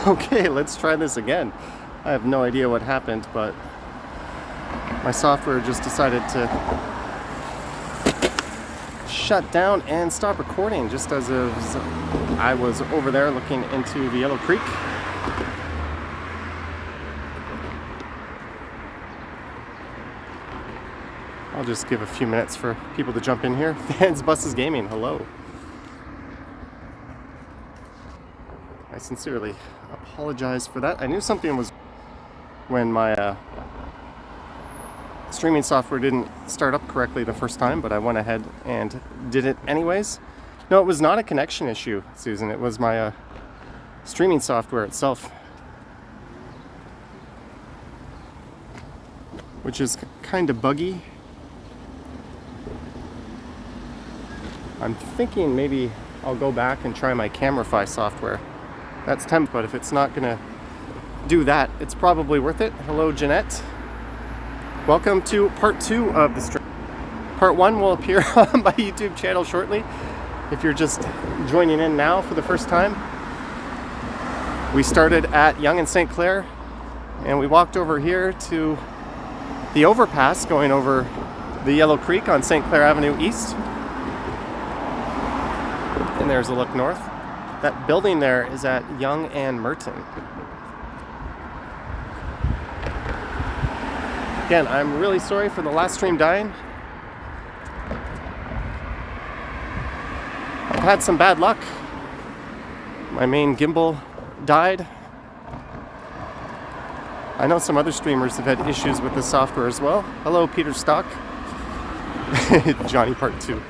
Okay, let's try this again. I have no idea what happened, but my software just decided to shut down and stop recording just as I was over there looking into the Yellow Creek. I'll just give a few minutes for people to jump in here. Fans Buses Gaming, hello. I sincerely apologize for that. I knew something was when my streaming software didn't start up correctly the first time, but I went ahead and did it anyways. No, it was not a connection issue, Susan. It was my streaming software itself, which is kind of buggy. I'm thinking maybe I'll go back and try my Camerify software. That's temp, but if it's not gonna do that, it's probably worth it. Hello, Jeanette. Welcome to part 2 of the stream. Part 1 will appear on my YouTube channel shortly. If you're just joining in now for the first time, we started at Yonge and St. Clair, and we walked over here to the overpass going over the Yellow Creek on St. Clair Avenue East. And there's a look north. That building there is at Yonge and Merton. Again, I'm really sorry for the last stream dying. I've had some bad luck. My main gimbal died. I know some other streamers have had issues with the software as well. Hello, Peter Stock. Johnny part 2.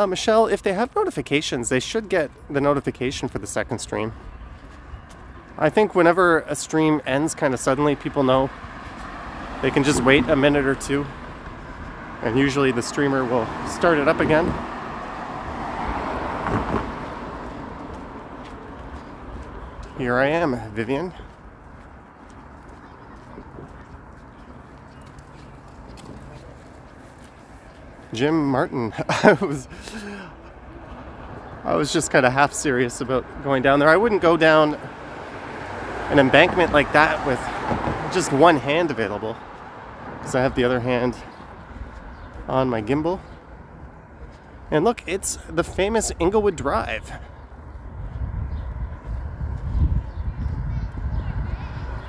Michelle, if they have notifications, they should get the notification for the second stream. I think whenever a stream ends kind of suddenly, people know they can just wait a minute or two, and usually the streamer will start it up again. Here I am, Vivian. Jim Martin. I was just kind of half serious about going down there. I wouldn't go down an embankment like that with just one hand available, because I have the other hand on my gimbal. And look, it's the famous Inglewood Drive.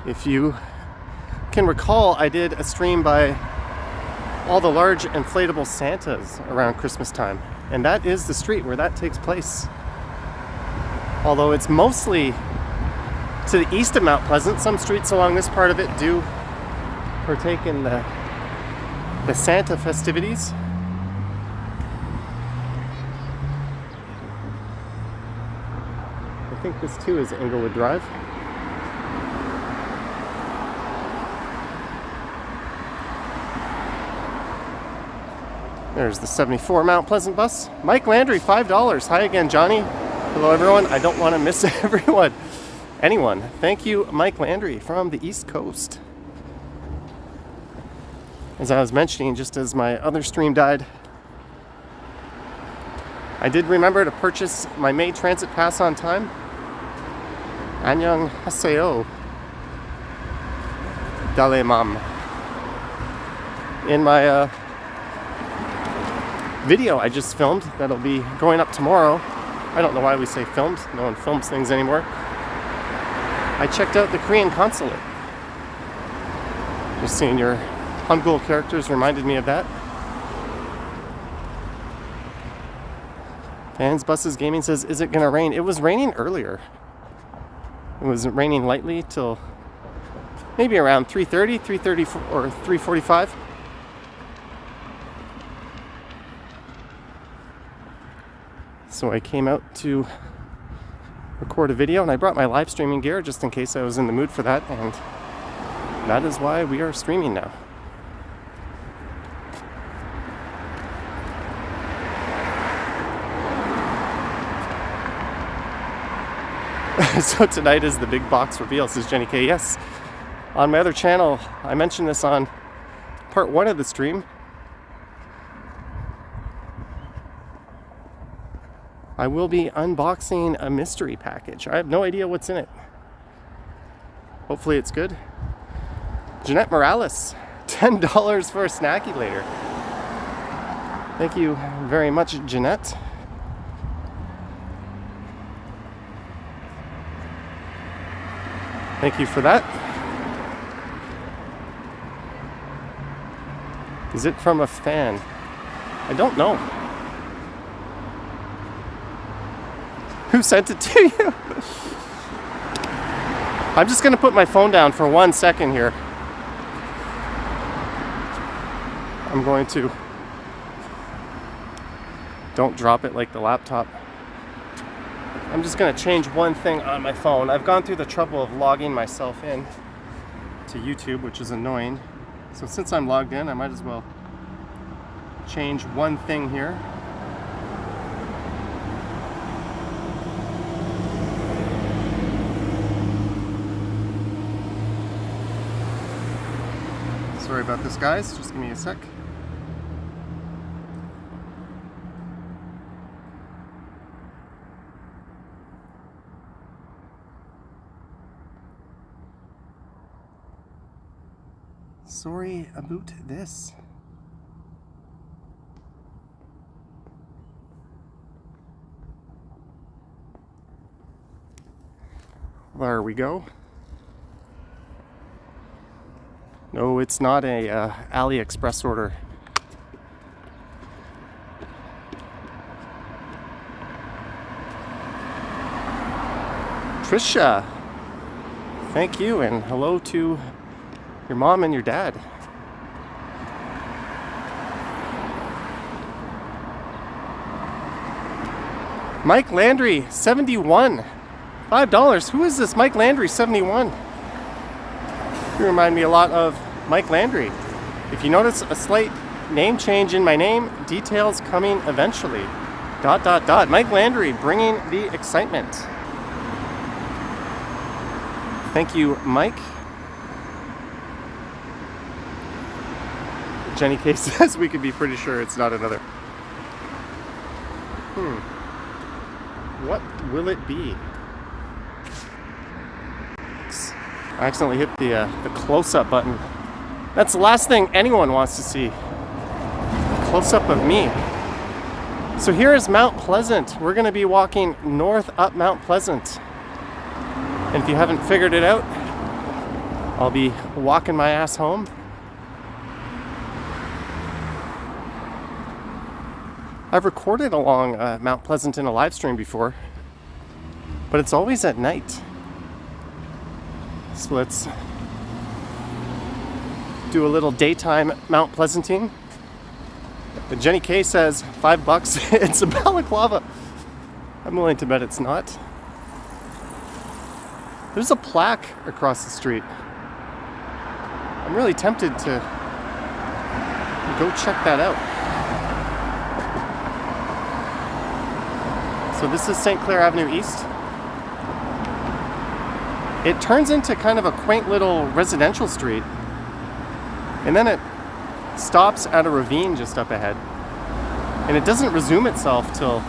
If you can recall, I did a stream by all the large inflatable Santas around Christmas time, and that is the street where that takes place. Although it's mostly to the east of Mount Pleasant, some streets along this part of it do partake in the Santa festivities. I think this too is Inglewood Drive. There's the 74 Mount Pleasant bus. Mike Landry, $5. Hi again, Johnny. Hello, everyone. I don't want to miss anyone. Thank you, Mike Landry from the East Coast. As I was mentioning, just as my other stream died, I did remember to purchase my May Transit Pass on time. Annyeong haseyo. Dale mam. In my video I just filmed that'll be going up tomorrow. I don't know why we say filmed. No one films things anymore. I checked out the Korean consulate. Just seeing your Hangul characters reminded me of that. Fans Buses Gaming says, is it gonna rain? It was raining earlier. It was raining lightly till maybe around 3:30 or 3:45. So I came out to record a video, and I brought my live streaming gear just in case I was in the mood for that, and that is why we are streaming now. So tonight is the big box reveal, says Jenny K. Yes. On my other channel, I mentioned this on part one of the stream. I will be unboxing a mystery package. I have no idea what's in it. Hopefully it's good. Jeanette Morales, $10 for a snacky later. Thank you very much, Jeanette. Thank you for that. Is it from a fan? I don't know. Who sent it to you? I'm just gonna put my phone down for 1 second here. I'm going to... Don't drop it like the laptop. I'm just gonna change one thing on my phone. I've gone through the trouble of logging myself in to YouTube, which is annoying. So since I'm logged in, I might as well change one thing here. Sorry about this, guys. Just give me a sec. Sorry about this. There we go. No, it's not a AliExpress order. Trisha, thank you, and hello to your mom and your dad. Mike Landry, 71. $5. Who is this Mike Landry, 71? You remind me a lot of Mike Landry. If you notice a slight name change in my name, details coming eventually. ... Mike Landry, bringing the excitement. Thank you, Mike. Jenny K says we could be pretty sure it's not another. What will it be? I accidentally hit the close-up button. That's the last thing anyone wants to see. A close-up of me. So here is Mount Pleasant. We're going to be walking north up Mount Pleasant. And if you haven't figured it out, I'll be walking my ass home. I've recorded along Mount Pleasant in a live stream before, but it's always at night. So let's do a little daytime Mount Pleasanting. But Jenny K says $5. It's a balaclava. I'm willing to bet it's not. There's a plaque across the street. I'm really tempted to go check that out. So this is St. Clair Avenue East. It turns into kind of a quaint little residential street. And then it stops at a ravine just up ahead. And it doesn't resume itself till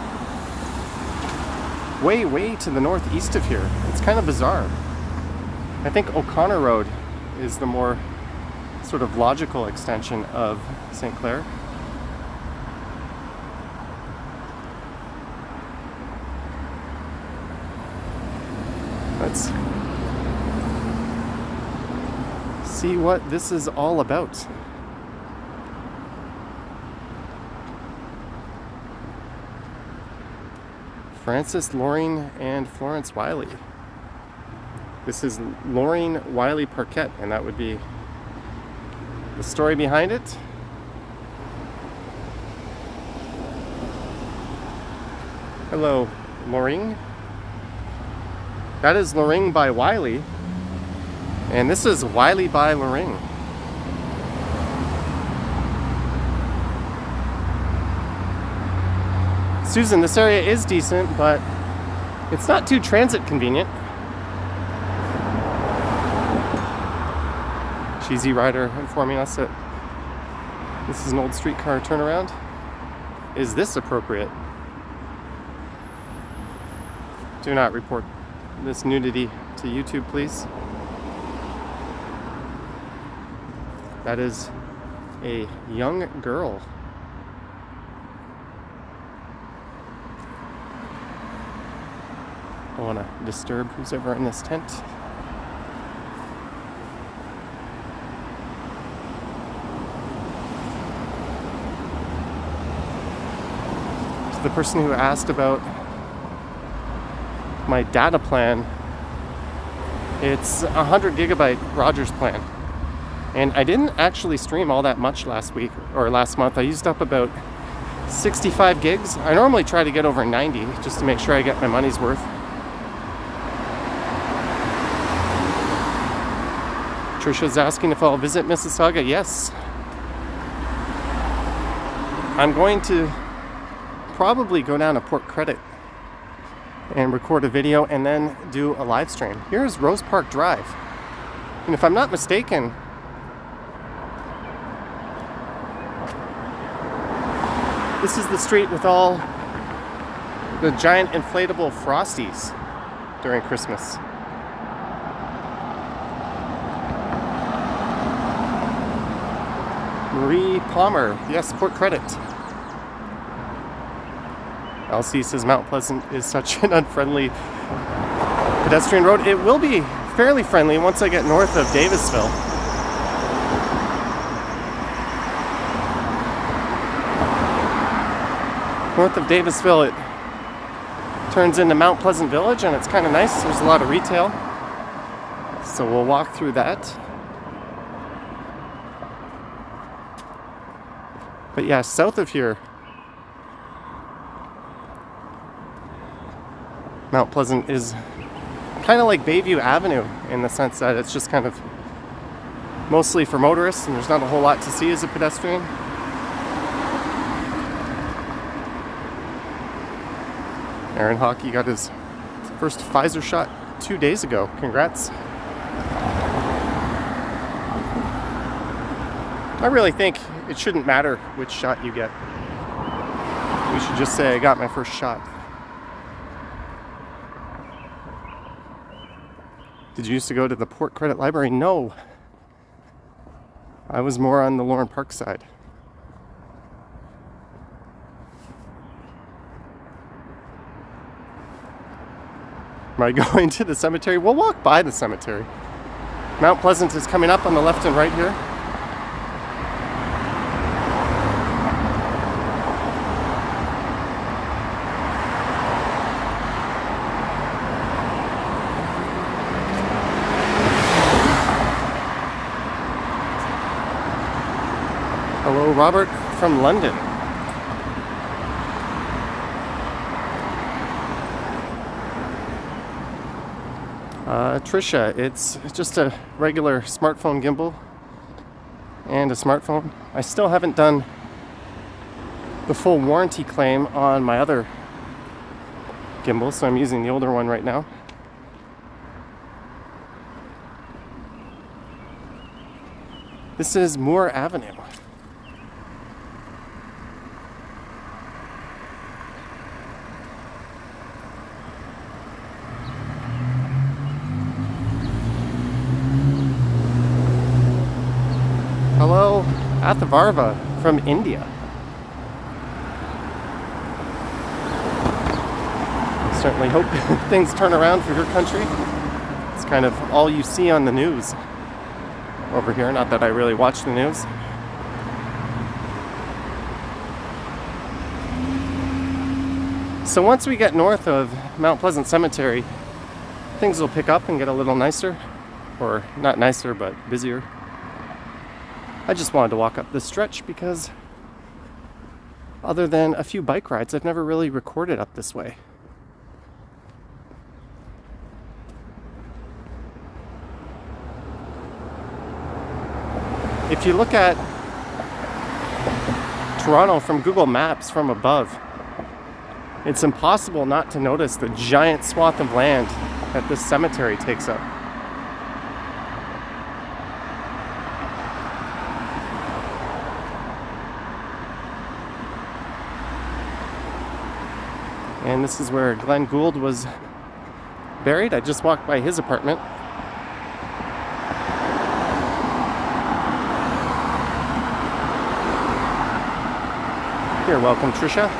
way, way to the northeast of here. It's kind of bizarre. I think O'Connor Road is the more sort of logical extension of St. Clair. Let's see what this is all about. Frances Loring and Florence Wiley. This is Loring Wiley Parquet, and that would be the story behind it. Hello, Loring. That is Loring by Wiley, and this is Wiley by Loring. Susan, this area is decent, but it's not too transit convenient. Cheesy Rider informing us that This is an old streetcar turnaround. Is this appropriate? Do not report this nudity to YouTube, please. That is a young girl. I don't want to disturb who's ever in this tent. To the person who asked about my data plan, it's 100 gigabyte Rogers plan. And I didn't actually stream all that much last week or last month. I used up about 65 gigs. I normally try to get over 90 just to make sure I get my money's worth. Trisha's asking if I'll visit Mississauga. Yes. I'm going to probably go down to Port Credit and record a video and then do a live stream. Here's Rose Park Drive. And if I'm not mistaken, this is the street with all the giant inflatable Frosties during Christmas. Marie Palmer, yes, Port Credit. Elsie says Mount Pleasant is such an unfriendly pedestrian road. It will be fairly friendly once I get north of Davisville. North of Davisville, it turns into Mount Pleasant Village, and it's kind of nice. There's a lot of retail. So we'll walk through that. But yeah, south of here, Mount Pleasant is kind of like Bayview Avenue in the sense that it's just kind of mostly for motorists and there's not a whole lot to see as a pedestrian. Aaron Hockey got his first Pfizer shot 2 days ago. Congrats. I really think it shouldn't matter which shot you get. We should just say I got my first shot. Did you used to go to the Port Credit Library? No. I was more on the Lauren Park side. Am I going to the cemetery? We'll walk by the cemetery. Mount Pleasant is coming up on the left and right here. Hello, Robert from London. Trisha, it's just a regular smartphone gimbal and a smartphone. I still haven't done the full warranty claim on my other gimbal, so I'm using the older one right now. This is Moore Avenue. Hello, Athavarva from India. Certainly hope things turn around for your country. It's kind of all you see on the news over here. Not that I really watch the news. So once we get north of Mount Pleasant Cemetery, things will pick up and get a little nicer. Or not nicer, but busier. I just wanted to walk up this stretch because other than a few bike rides, I've never really recorded up this way. If you look at Toronto from Google Maps from above, it's impossible not to notice the giant swath of land that this cemetery takes up. And this is where Glenn Gould was buried. I just walked by his apartment. You're welcome, Trisha.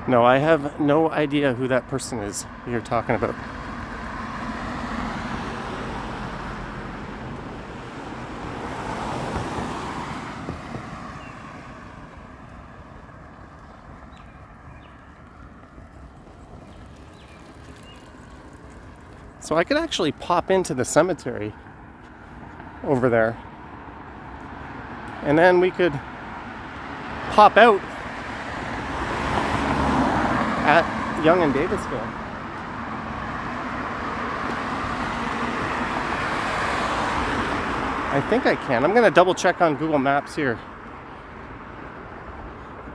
No, I have no idea who that person is you're talking about. So I could actually pop into the cemetery over there, and then we could pop out at Yonge and Davisville. I think I can. I'm going to double check on Google Maps here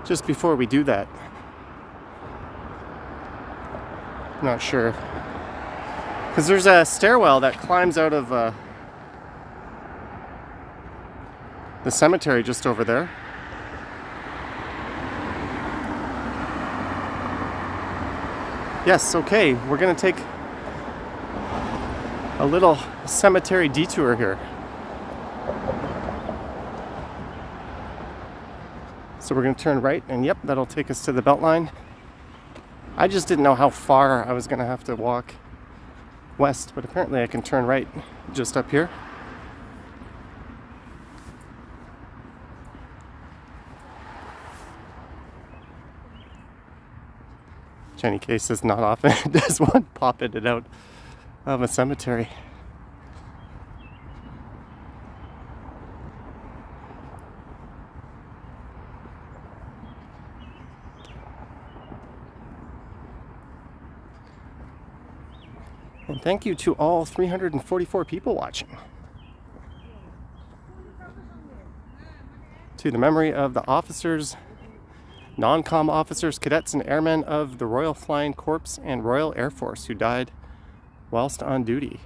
just before we do that. Not sure. Because there's a stairwell that climbs out of the cemetery just over there. Yes, okay, we're going to take a little cemetery detour here. So we're going to turn right, and yep, that'll take us to the Beltline. I just didn't know how far I was going to have to walk west, but apparently I can turn right just up here. Jenny K says not often does one pop in and out of a cemetery. And thank you to all 344 people watching. To the memory of the officers, non-comm officers, cadets, and airmen of the Royal Flying Corps and Royal Air Force who died whilst on duty.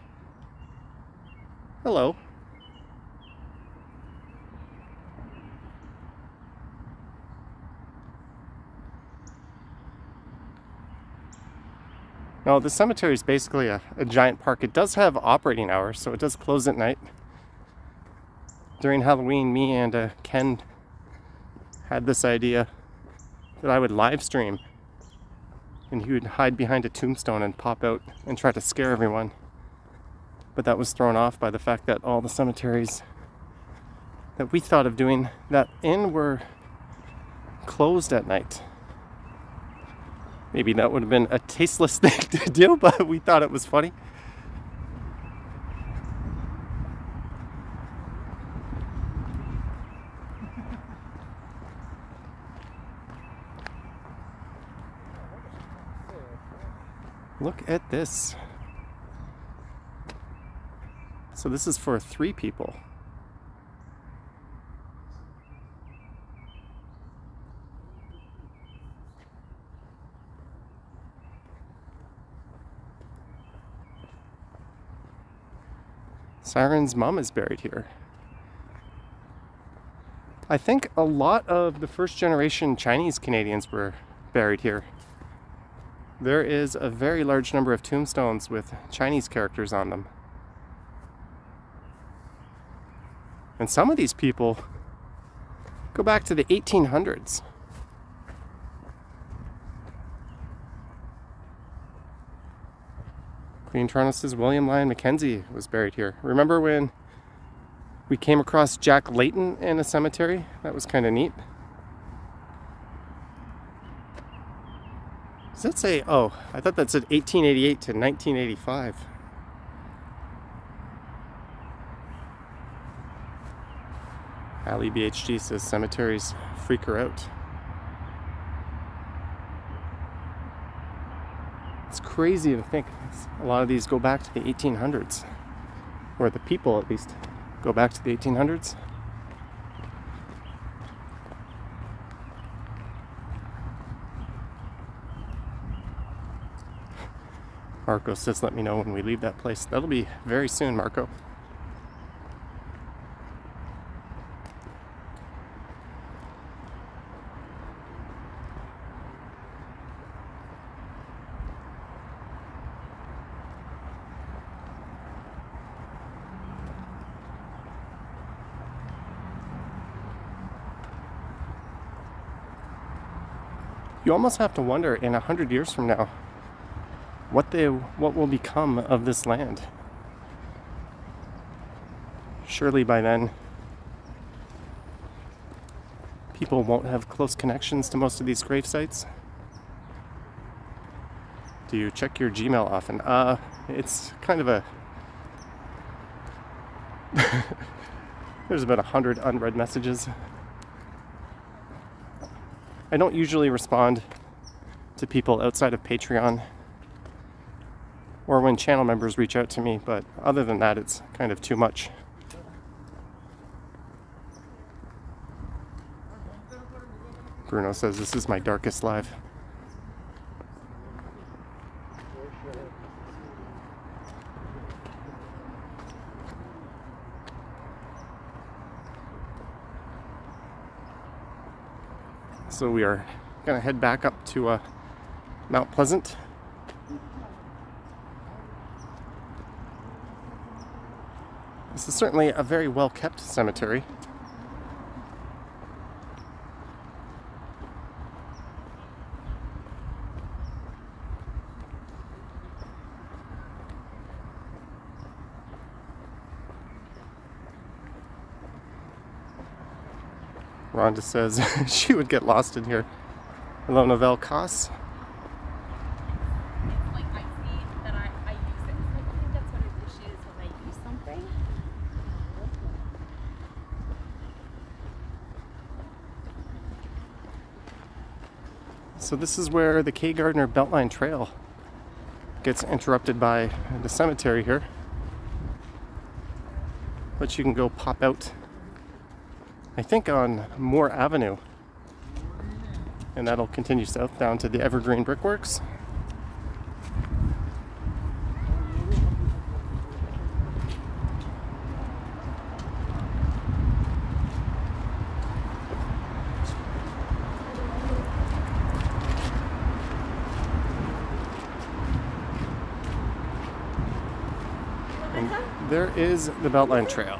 Hello. No, the cemetery is basically a giant park. It does have operating hours, so it does close at night. During Halloween, me and Ken had this idea that I would live stream, and he would hide behind a tombstone and pop out and try to scare everyone. But that was thrown off by the fact that all the cemeteries that we thought of doing that in were closed at night. Maybe that would have been a tasteless thing to do, but we thought it was funny. Look at this. So this is for 3 people. Siren's mom is buried here. I think a lot of the first generation Chinese Canadians were buried here. There is a very large number of tombstones with Chinese characters on them. And some of these people go back to the 1800s. Queen Toronto says William Lyon Mackenzie was buried here. Remember when we came across Jack Layton in a cemetery? That was kind of neat. Does that say, oh, I thought that said 1888 to 1985. Ali BHG says cemeteries freak her out. It's crazy to think a lot of these go back to the 1800s, or the people at least go back to the 1800s. Marco says, let me know when we leave that place. That'll be very soon, Marco. You almost have to wonder, in 100 years from now, what will become of this land. Surely by then, people won't have close connections to most of these grave sites. Do you check your Gmail often? It's kind of a... There's about 100 unread messages. I don't usually respond to people outside of Patreon or when channel members reach out to me, but other than that, it's kind of too much. Bruno says this is my darkest live. So we are going to head back up to Mount Pleasant. This is certainly a very well-kept cemetery. Rhonda says she would get lost in here. Hello, Novelle Koss. Like, I see that I use it. I think that's what it is when I use something. So this is where the K. Gardner Beltline Trail gets interrupted by the cemetery here. But you can go pop out, I think, on Moore Avenue, and that'll continue south down to the Evergreen Brickworks. And there is the Beltline Trail.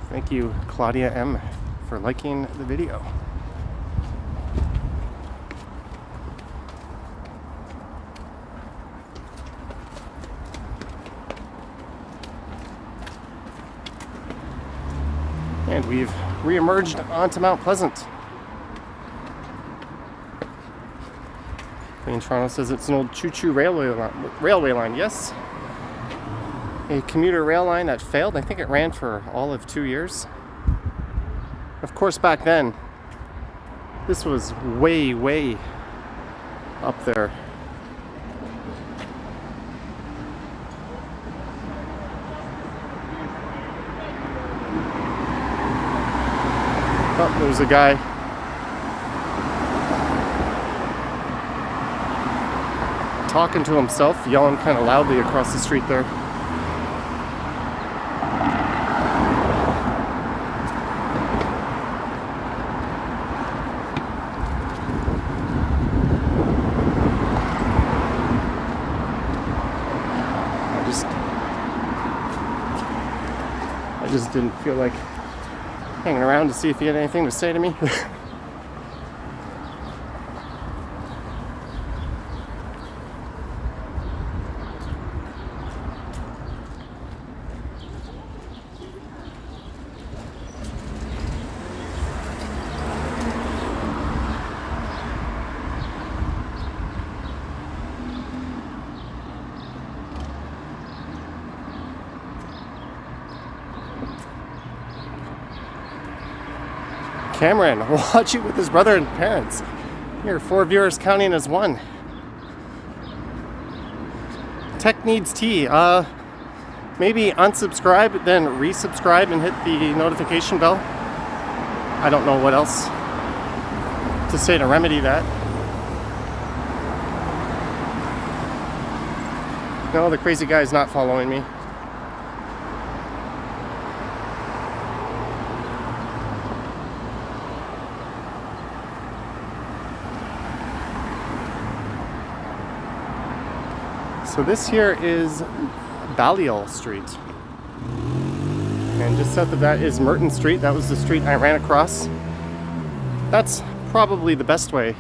Thank you, Claudia M., for liking the video. And we've re-emerged onto Mount Pleasant. Clean Toronto says it's an old choo-choo railway line. Yes. A commuter rail line that failed. I think it ran for all of 2 years. Of course, back then, this was way, way up there. Oh, there's a guy. Talking to himself, yelling kind of loudly across the street there. I just didn't feel like hanging around to see if he had anything to say to me. Cameron, watching with his brother and parents. Here, 4 viewers counting as 1. Tech needs tea. Maybe unsubscribe, then resubscribe and hit the notification bell. I don't know what else to say to remedy that. No, the crazy guy is not following me. So this here is Balliol Street. And just south of that is Merton Street. That was the street I ran across. That's probably the best way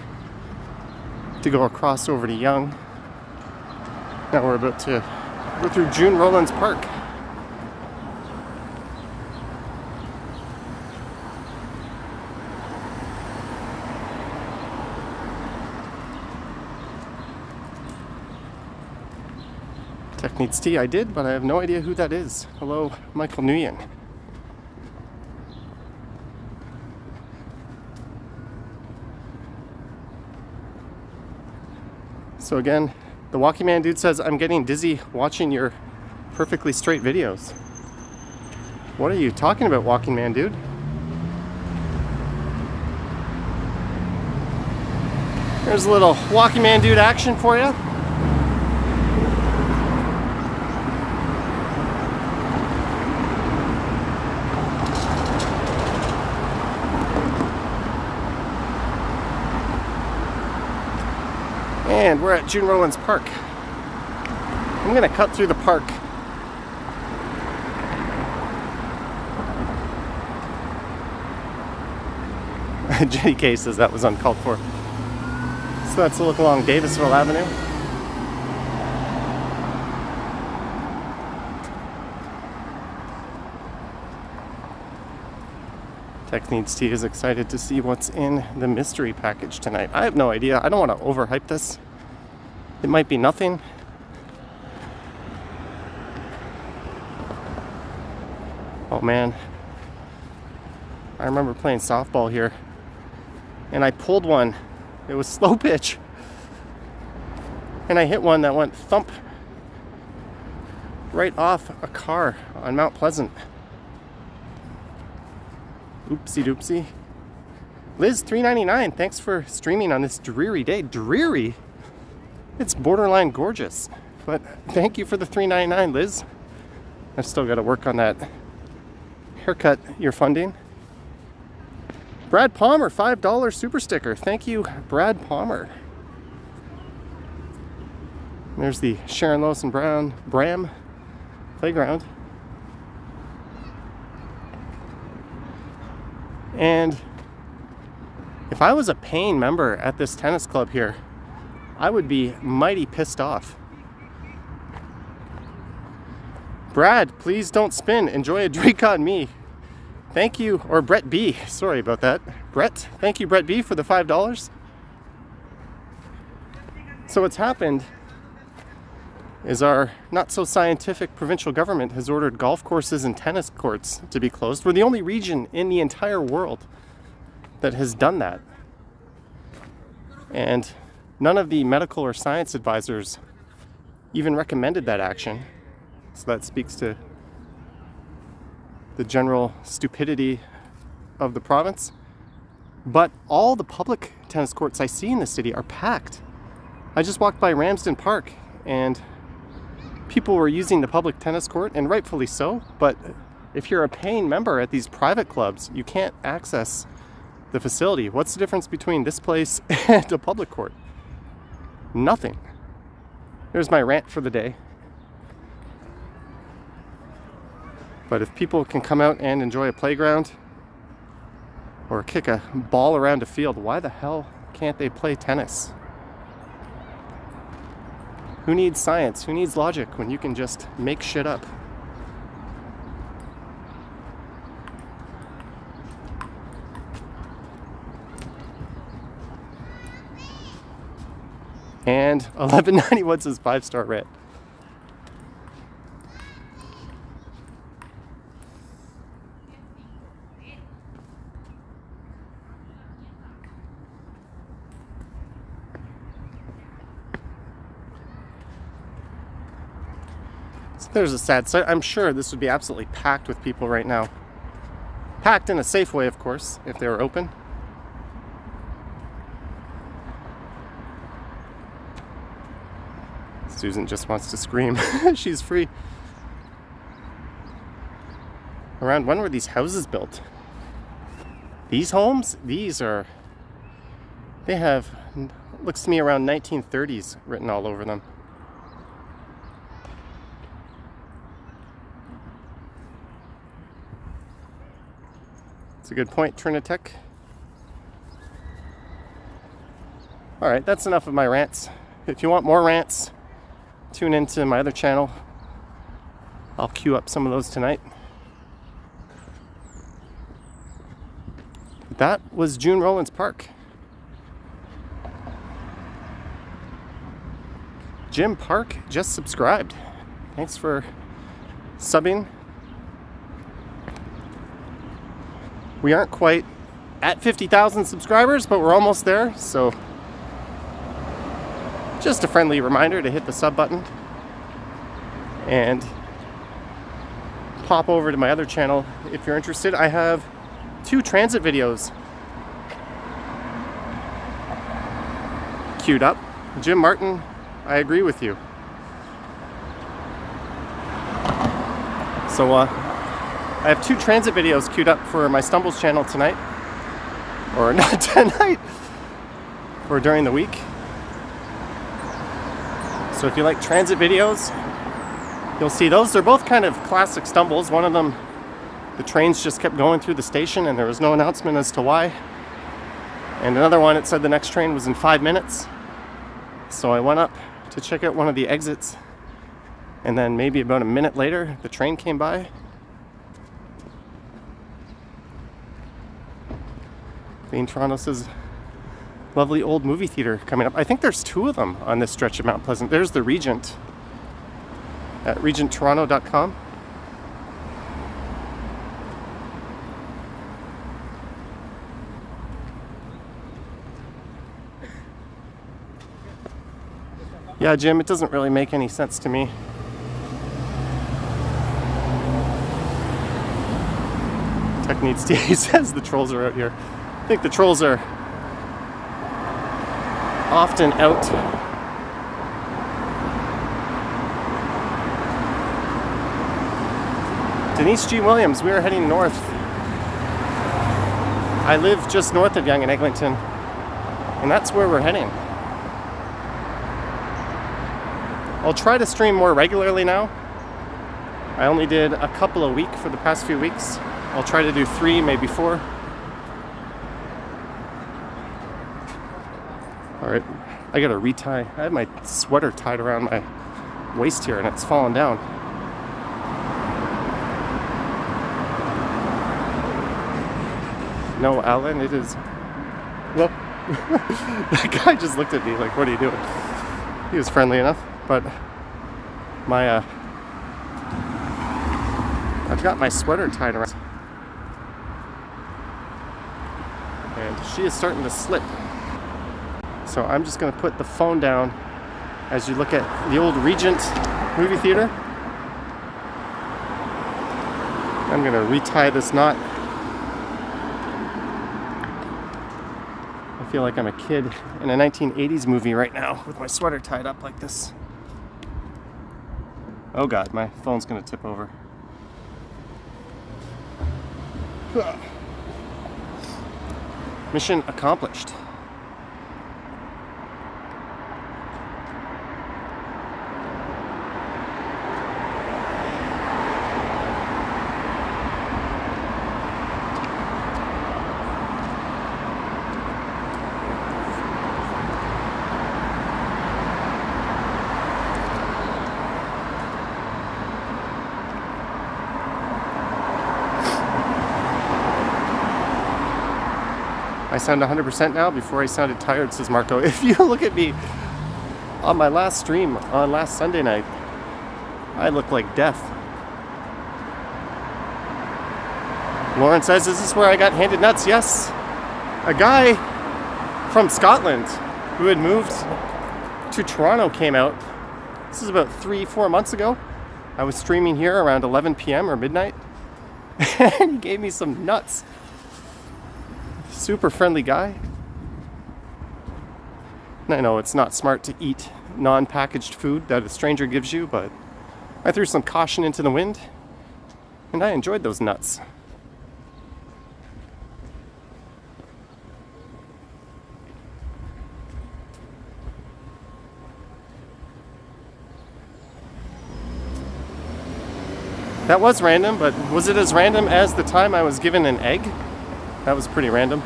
to go across over to Yonge. Now we're about to go through June Rowlands Park. Tech needs tea. I did, but I have no idea who that is. Hello, Michael Nguyen. So again, the Walking Man dude says, I'm getting dizzy watching your perfectly straight videos. What are you talking about, Walking Man dude? There's a little Walking Man dude action for you. And we're at June Rowlands Park. I'm gonna cut through the park. Jenny K says that was uncalled for. So that's a look along Davisville Avenue. Tech Needs Tea is excited to see what's in the mystery package tonight. I have no idea. I don't want to overhype this. It might be nothing. Oh man. I remember playing softball here and I pulled one. It was slow pitch. And I hit one that went thump right off a car on Mount Pleasant. Oopsie doopsie. Liz, $3.99. Thanks for streaming on this dreary day. Dreary? It's borderline gorgeous. But thank you for the $3.99, Liz. I've still got to work on that haircut you're funding. Brad Palmer, $5 super sticker. Thank you, Brad Palmer. There's the Sharon Lois and Bram playground. And if I was a paying member at this tennis club here, I would be mighty pissed off. Brad, please don't spin. Enjoy a drink on me. Thank you, or Brett B. Sorry about that. Brett, thank you, Brett B, for the $5. So what's happened is our not so scientific provincial government has ordered golf courses and tennis courts to be closed. We're the only region in the entire world that has done that. And none of the medical or science advisors even recommended that action. So that speaks to the general stupidity of the province. But all the public tennis courts I see in the city are packed. I just walked by Ramsden Park and people were using the public tennis court, and rightfully so, but if you're a paying member at these private clubs, you can't access the facility. What's the difference between this place and a public court? Nothing. There's my rant for the day. But if people can come out and enjoy a playground or kick a ball around a field, why the hell can't they play tennis? Who needs science? Who needs logic when you can just make shit up? And 1191 says 5-star rant. So there's a sad sight. I'm sure this would be absolutely packed with people right now. Packed in a safe way, of course, if they were open. Susan just wants to scream. She's free. Around when were these houses built? These homes? These are... They have, looks to me, around 1930s written all over them. It's a good point, Trinitech. Alright, that's enough of my rants. If you want more rants, tune into my other channel. I'll queue up some of those tonight. That was June Rollins Park. Jim Park just subscribed. Thanks for subbing. We aren't quite at 50,000 subscribers, but we're almost there. So just a friendly reminder to hit the sub button and pop over to my other channel if you're interested. I have 2 transit videos queued up. Jim Martin, I agree with you. So I have 2 transit videos queued up for my Stumbles channel tonight. Or not tonight, or during the week. So if you like transit videos, you'll see those. They're both kind of classic Stumbles. One of them, the trains just kept going through the station and there was no announcement as to why. And another one, it said the next train was in 5 minutes. So I went up to check out one of the exits. And then maybe about a minute later, the train came by. Being Toronto says, lovely old movie theater coming up. I think there's 2 of them on this stretch of Mount Pleasant. There's the Regent at regenttoronto.com. Yeah, Jim, it doesn't really make any sense to me. Tech needs tea. He says the trolls are out here. I think the trolls are often out. Denise G. Williams, we are heading north. I live just north of Yonge and Eglinton, and that's where we're heading. I'll try to stream more regularly now. I only did a couple a week for the past few weeks. I'll try to do 3, maybe 4. Alright, I gotta retie. I had my sweater tied around my waist here and it's fallen down. No, Alan, it is... Well, that guy just looked at me like, what are you doing? He was friendly enough, but my, I've got my sweater tied around. And she is starting to slip. So I'm just going to put the phone down as you look at the old Regent movie theater. I'm going to retie this knot. I feel like I'm a kid in a 1980s movie right now with my sweater tied up like this. Oh God, my phone's going to tip over. Mission accomplished. I sound 100% now. Before I sounded tired, says Marco. If you look at me on my last stream on last Sunday night, I look like death. Lauren says, is this where I got handed nuts? Yes. A guy from Scotland who had moved to Toronto came out. This is about 3-4 months ago. I was streaming here around 11 p.m. or midnight, and he gave me some nuts. Super friendly guy. And I know it's not smart to eat non-packaged food that a stranger gives you, but I threw some caution into the wind, and I enjoyed those nuts. That was random, but was it as random as the time I was given an egg? That was pretty random.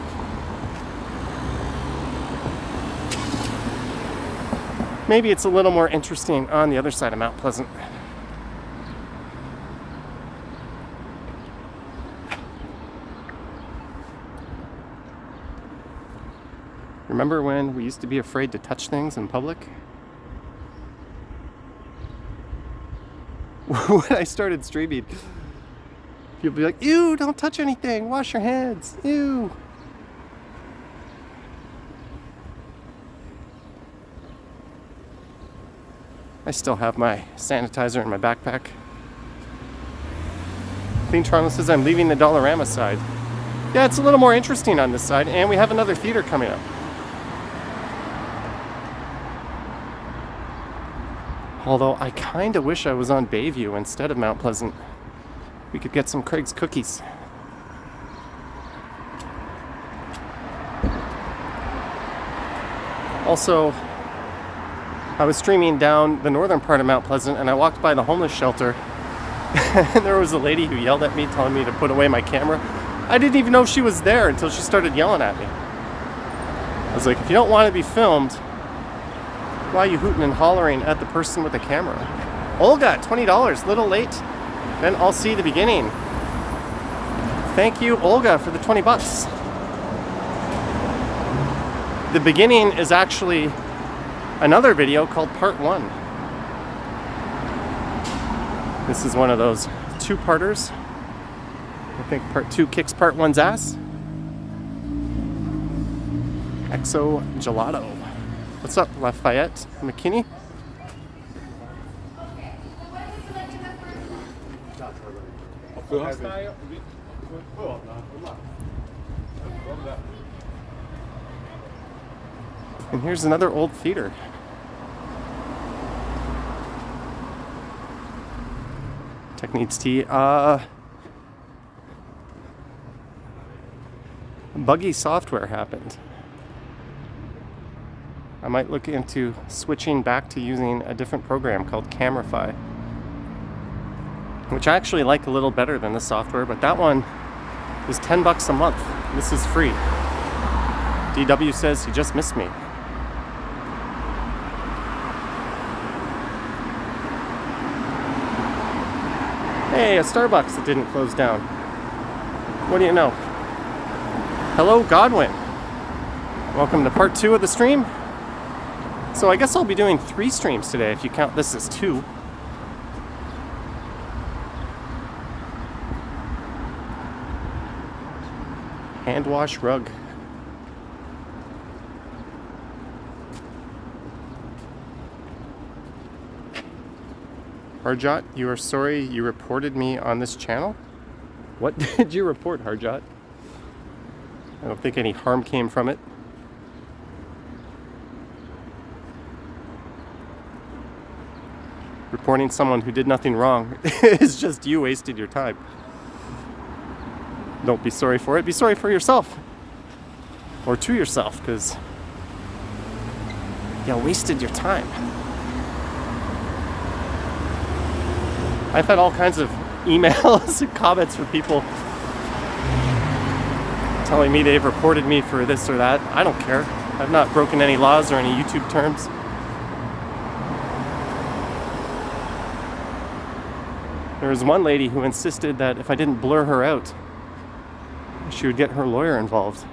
Maybe it's a little more interesting on the other side of Mount Pleasant. Remember when we used to be afraid to touch things in public? When I started streaming, people be like, ew, don't touch anything, wash your hands, ew. I still have my sanitizer in my backpack. Clean Toronto says I'm leaving the Dollarama side. Yeah, it's a little more interesting on this side, and we have another theater coming up. Although I kind of wish I was on Bayview instead of Mount Pleasant. We could get some Craig's cookies. Also, I was streaming down the northern part of Mount Pleasant, and I walked by the homeless shelter, and there was a lady who yelled at me, telling me to put away my camera. I didn't even know she was there until she started yelling at me. I was like, if you don't want to be filmed, why are you hooting and hollering at the person with the camera? Olga, $20, little late. Then I'll see the beginning. Thank you, Olga, for the 20 bucks. The beginning is actually another video called Part 1. This is one of those two-parters. I think Part 2 kicks Part 1's ass. Exo Gelato. What's up, Lafayette McKinney? And here's another old theater. Tech needs tea. Buggy software happened. I might look into switching back to using a different program called Camify, which I actually like a little better than the software, but that one is $10 a month. This is free. DW says he just missed me. Hey, a Starbucks that didn't close down. What do you know? Hello, Godwin. Welcome to part 2 of the stream. So I guess I'll be doing 3 streams today if you count this as 2. Hand wash rug. Harjot, you are sorry you reported me on this channel? What did you report, Harjot? I don't think any harm came from it. Reporting someone who did nothing wrong is just you wasted your time. Don't be sorry for it. Be sorry for yourself. Or to yourself, because you wasted your time. I've had all kinds of emails and comments from people telling me they've reported me for this or that. I don't care. I've not broken any laws or any YouTube terms. There was one lady who insisted that if I didn't blur her out, she would get her lawyer involved.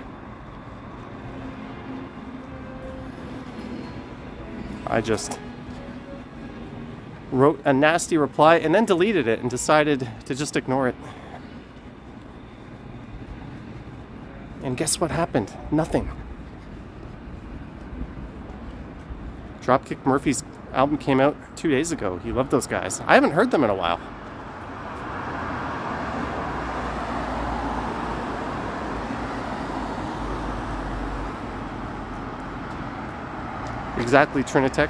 I just wrote a nasty reply and then deleted it and decided to just ignore it. And guess what happened? Nothing. Dropkick Murphys Album came out 2 days ago. You love those guys. I haven't heard them in a while. Exactly, Trinitech.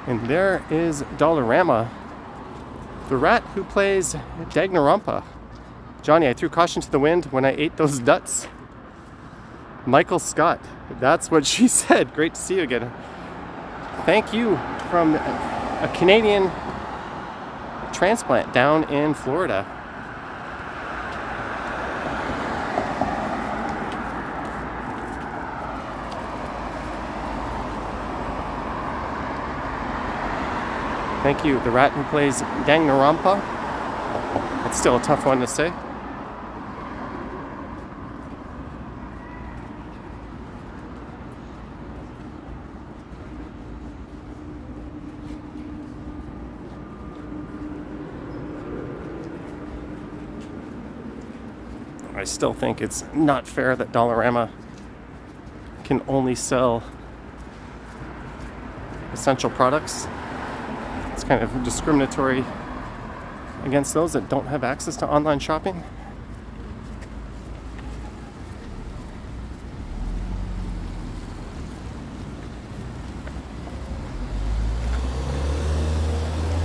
And there is Dollarama, the rat who plays Danganronpa. Johnny, I threw caution to the wind when I ate those nuts. Michael Scott, that's what she said. Great to see you again. Thank you from a Canadian transplant down in Florida. Thank you, the rat who plays Danganronpa. That's still a tough one to say. I still think it's not fair that Dollarama can only sell essential products. It's kind of discriminatory against those that don't have access to online shopping.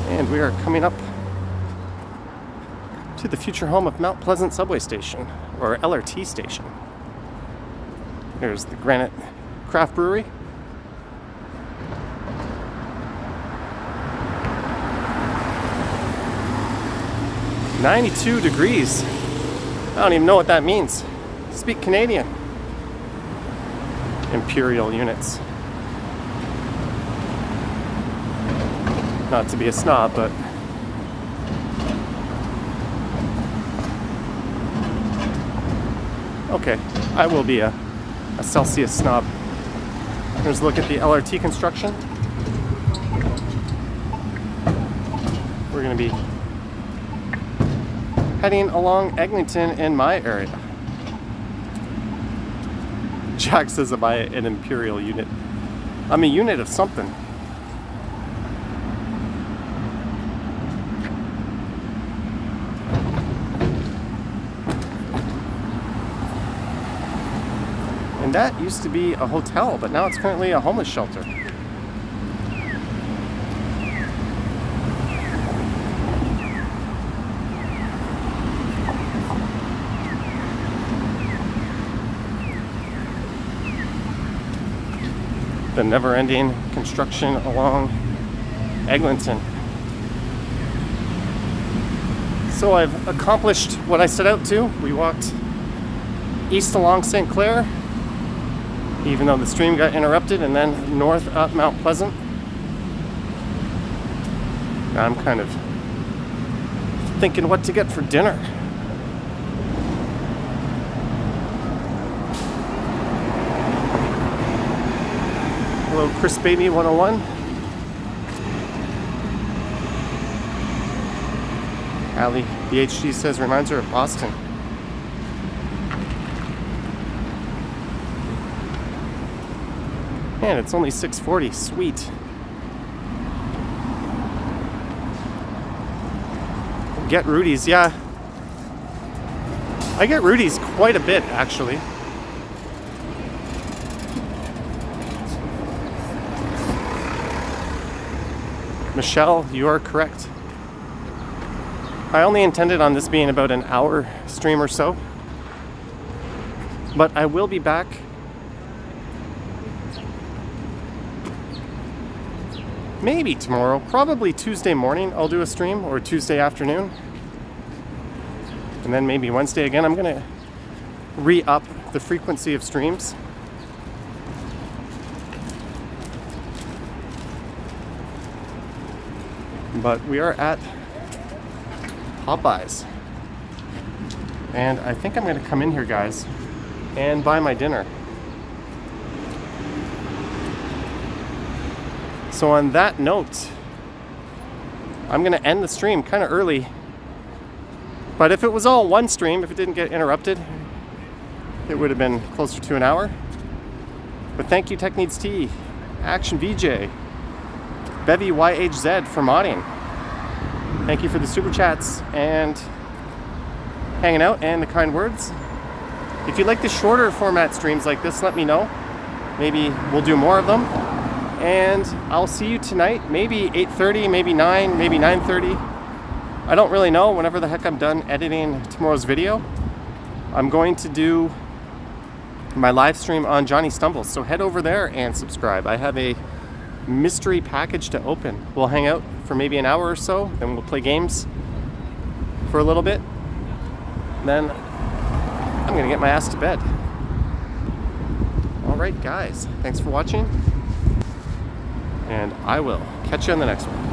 And we are coming up to the future home of Mount Pleasant subway station, or LRT station. There's the Granite Craft Brewery. "92 degrees. I don't even know what that means. Speak Canadian. Imperial units. Not to be a snob, but okay, I will be a Celsius snob. Here's a look at the LRT construction. We're going to be heading along Eglinton in my area. Jack says I'm an Imperial unit. I'm a unit of something. And that used to be a hotel, but now it's currently a homeless shelter. The never-ending construction along Eglinton. So I've accomplished what I set out to. We walked east along St. Clair, even though the stream got interrupted, and then north up Mount Pleasant. Now I'm kind of thinking what to get for dinner. Hello, Chris Baby 101. Allie BHG says reminds her of Boston. Man, it's only 6:40. Sweet. Get Rudy's, yeah. I get Rudy's quite a bit, actually. Michelle, you are correct. I only intended on this being about an hour stream or so, but I will be back maybe tomorrow, probably Tuesday morning I'll do a stream, or Tuesday afternoon, and then maybe Wednesday again. I'm gonna re-up the frequency of streams. But we are at Popeyes, and I think I'm gonna come in here, guys, and buy my dinner. So on that note, I'm gonna end the stream kind of early, but if it was all one stream, if it didn't get interrupted, it would have been closer to an hour. But thank you, Tech Needs Tea, Action VJ, Bevy YHZ for modding. Thank you for the super chats and hanging out and the kind words. If you like the shorter format streams like this, let me know. Maybe we'll do more of them. And I'll see you tonight, maybe 8:30, maybe 9, maybe 9:30. I don't really know, whenever the heck I'm done editing tomorrow's video. I'm going to do my live stream on Johnny Stumbles, so head over there and subscribe. I have a mystery package to open. We'll hang out for maybe an hour or so, then we'll play games for a little bit. Then I'm gonna get my ass to bed. All right, guys, thanks for watching, and I will catch you on the next one.